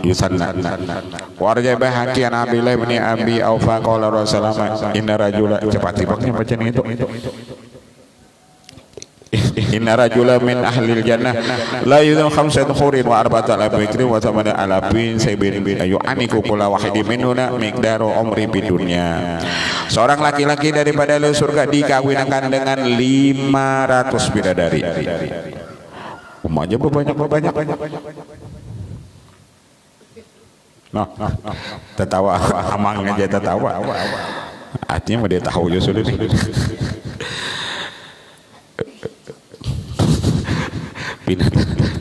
yusanna. Wa arja Baihaqi an Abdillah bin Abi Aufa qala Rasulullah inna rajula cepat tibaknya bacaan itu. Inna rajula min ahlil jannah la yudham khamsat khurin wa arba'at al-bikri wa thamana al-bin saybin bin ayu aniku kula wahidi minuna miqdaru umri bid dunya. Seorang laki-laki daripada surga dikawinkan dengan 500 bidadari. Umumnya banyak. Nah, tertawa amang aja tertawa. Artinya dia tahu ya sudah.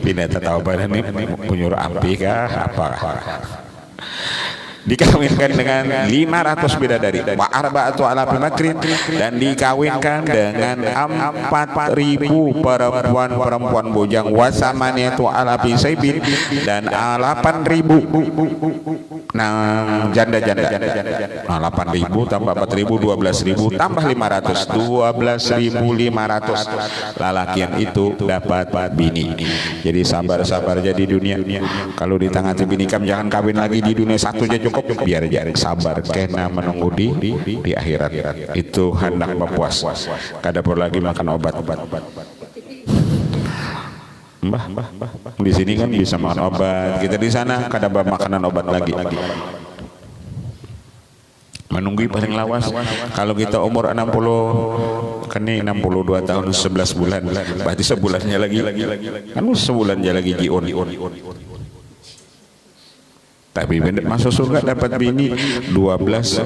Pindah tahu badan ini penyuruh api kah apa? Dikawinkan dengan 500 bidadari wa arba'atu alafi makrin dan dikawinkan dengan 4.000 perempuan bujang wa samaniyatu alafi saibin dan 8.000 janda-janda. Nah 8.000 tambah 4.000 12.000 tambah 500 12.500 lalakian itu dapat bini. Jadi sabar-sabar aja di dunia. Kalau di tangan bini kam jangan kawin lagi di dunia satu aja cukup, biar aja sabar kena menunggu di akhirat. Itu hendak berpuas. Kada perlu lagi makan obat. Mbah, di sini kan bisa makan obat. Kita di sana kada makanan obat lagi. Menunggu paling lawas. Kalau kita umur 60 kene 62 tahun 11 bulan, berarti sebulannya lagi. Kan sebulannya lagi jion. Tapi bener masuk surga dapat bini 12.500.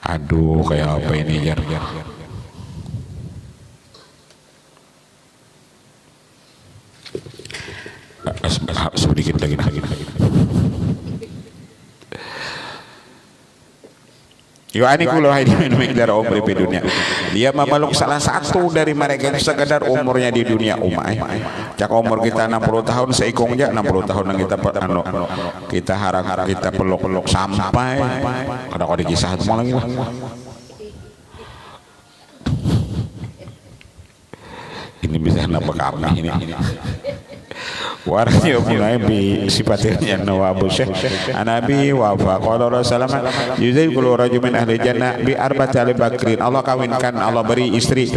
Aduh kayak apa ini jar. Sedikit lagi. Yu'ani kullu haidin min miqdar umri di dunia. Dia memeluk salah satu dari mereka itu sekedar umurnya di dunia umai. Cak umur kita 60 tahun seikung aja 60 tahun yang kita harap kita peluk sampai kada kau dikisah semua lagi lah. Ini bisa napa kami ini. Warahnya mulai bi sifatnya Nawabu Syekh Anabi wa faqala Rasulullah yuzai kullu rajul min ahli jannah bi arba'ati al-bakrin. Allah kawinkan, Allah beri istri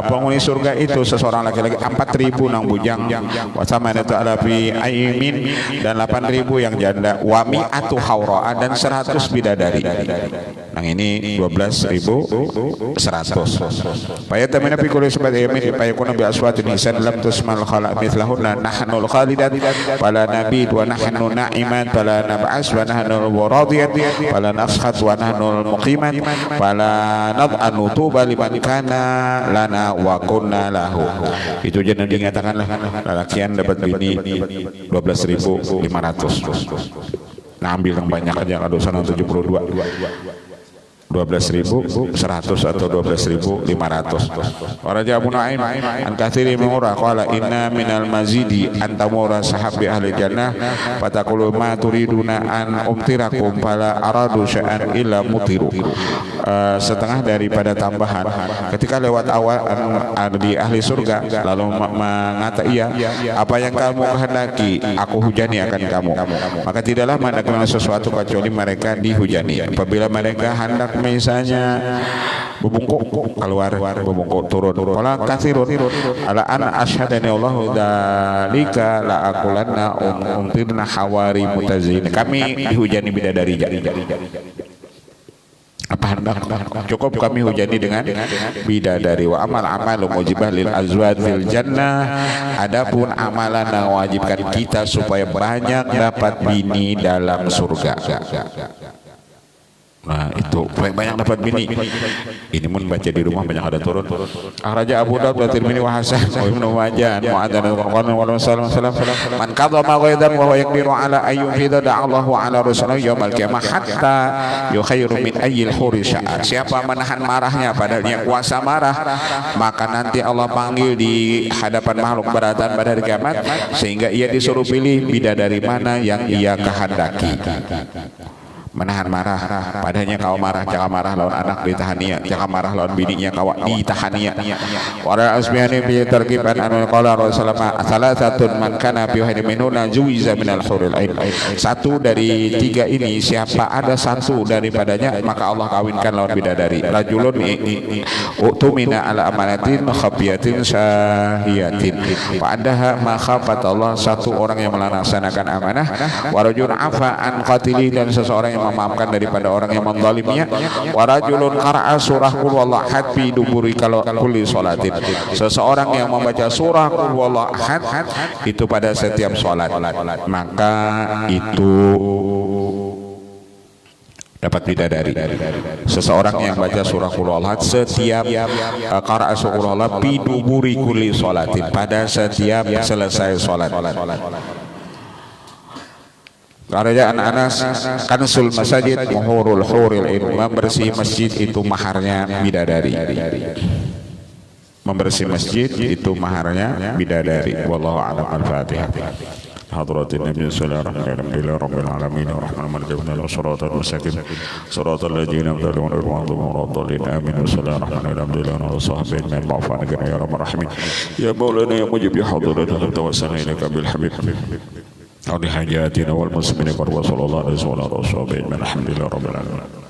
penghuni surga itu seseorang laki-laki 4.000 nang bujang wa samanatu alafi aimin dan 8.000 yang janda wa mi'atu haura dan 100 bidadari. Yang ini 12.100. Paya tamina fi kulli sabati yamin paya kuna bi aswatin nisan lam tusmal khala mithlahunna nahnul khalidat fala nabid wa nahnu na'iman fala nab'as wa nahnu waradiyat fala nafshat wa nahnu muqimat fala nad'anu tuba liman kana lana wa kunna lahu. Itu jangan dikatakan lalakian dapat bini 12.500. Nah, ambil yang banyak aja kalau sana 72 12.100 atau 12.500. Waraja Abu Nu'aim an katsiri murah qala inna minal mazidi antamura sahabi ahli jannah fataqulu ma turiduna an umtirakum fala aradu sya'an illa mutiru. Setengah daripada tambahan ketika lewat awal di ahli surga lalu mengata iya apa yang kamu kehendaki aku hujani akan kamu, maka tidaklah mendatangkan sesuatu kecuali mereka dihujani. Apabila mereka hendak misalnya bubungkuk keluar, bubungkuk turun, kalau katsirun ala an asyhadani Allahu dzalika la aqulanna umtirna hawari mutazin, kami dihujani bidadari. Apa hendak cukup kami hujani dengan bidadari. Wa amal amalu mujibah lil azwaj fil jannah, adapun amalan yang wajibkan kita supaya banyak dapat bini dalam surga. Nah itu banyak dapat bini. Ini pun baca di rumah banyak ada turun. Akhraja Abu Dawud wa Tirmidzi wa Hasan wa Ibnu Majah mu'adzan al-Qur'an wa sallallahu man qadama ghaidan wa huwa yaqdiru ala ayyuhidha da'allahu ala rasulihi yaumil qiyamah hatta yukhayru min ayyil huri sya'a. Siapa menahan marahnya padahal dia kuasa marah, maka nanti Allah panggil di hadapan makhluk beratan pada hari kiamat sehingga ia disuruh pilih bidadari mana yang ia kehendaki. Menahan marah, padanya kau marah, jangan marah lawan anak ditahania, jangan marah lawan bininya kau ditahania. Wara asbihani bi tarqiban an qala rasulullah salasatun man kana fi wahid minuna juiza minal huril ain. Satu dari tiga ini siapa ada satu daripadanya maka Allah kawinkan lawan bidadari. Rajulun utumina ala amanatin khafiyatin syahiyatin fa adaha ma khafat Allah, satu orang yang melaksanakan amanah. Wa rajulun afa an qatili, dan seseorang yang memaafkan daripada orang yang menzalimnya. Wa rajulun qara'a surah qul huwallahu ahad fi duburi kulli sholatin, seseorang yang membaca surah qul huwallahu ahad itu pada setiap salat, maka itu dapat bidadari. Seseorang yang baca surah qul huwallahu ahad setiap qara'a surah qul huwallahu fi duburi kulli sholatin, pada setiap selesai salat. Karya Anas kansul masjid muhurul huril ain, membersih masjid itu maharnya bidadari. Membersih masjid itu maharnya bidadari. Wallahu a'lam. Al-Fatihah. Hadratin Nabi sallallahu alaihi rabbil alamin arrahmanir rahim maliki siratal mustaqim siratal ladzina an'amta alaihim ghairil maghdubi alaihim waladdallin wa sahbihi min ma'fan ya rabbal alamin ya maulana ya mujib ya hadratin tawassalna ilaika bil habib أرض حاجاتنا والمسلمين قرب صلى الله عليه وسلم. الحمد لله رب العالمين.